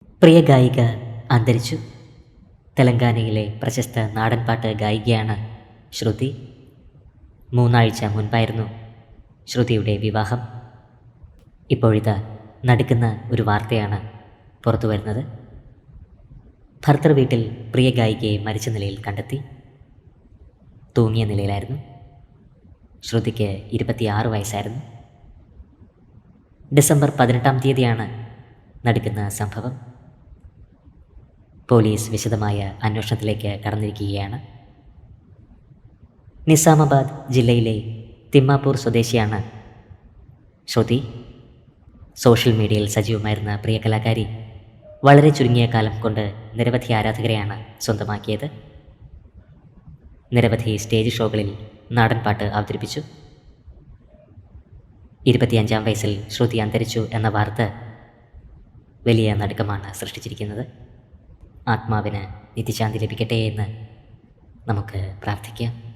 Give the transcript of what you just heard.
പ്രിയ ഗായിക അന്തരിച്ചു. തെലങ്കാനയിലെ പ്രശസ്ത നാടൻപാട്ട് ഗായികയാണ് ശ്രുതി. 3 ആഴ്ച മുൻപായിരുന്നു ശ്രുതിയുടെ വിവാഹം. ഇപ്പോഴിതാ നടുക്കുന്ന ഒരു വാർത്തയാണ് പുറത്തു വരുന്നത്. ഭർത്തൃ വീട്ടിൽ പ്രിയ ഗായികയെ മരിച്ച നിലയിൽ കണ്ടെത്തി. തൂങ്ങിയ നിലയിലായിരുന്നു. ശ്രുതിക്ക് 26 വയസ്സായിരുന്നു. ഡിസംബർ 18-ാം തീയതിയാണ് നടക്കുന്ന സംഭവം. പോലീസ് വിശദമായ അന്വേഷണത്തിലേക്ക് കടന്നിരിക്കുകയാണ്. നിസാമാബാദ് ജില്ലയിലെ തിമ്മാപൂർ സ്വദേശിയാണ് ശ്രുതി. സോഷ്യൽ മീഡിയയിൽ സജീവമായിരുന്ന പ്രിയ കലാകാരി വളരെ ചുരുങ്ങിയ കാലം കൊണ്ട് നിരവധി ആരാധകരെയാണ് സ്വന്തമാക്കിയത്. നിരവധി സ്റ്റേജ് ഷോകളിൽ നാടൻപാട്ട് അവതരിപ്പിച്ചു. 25-ാം വയസ്സിൽ ശ്രുതി അന്തരിച്ചു എന്ന വാർത്ത വലിയ നടുക്കമാണ് സൃഷ്ടിച്ചിരിക്കുന്നത്. ആത്മാവിന് നിത്യശാന്തി ലഭിക്കട്ടെ എന്ന് നമുക്ക് പ്രാർത്ഥിക്കാം.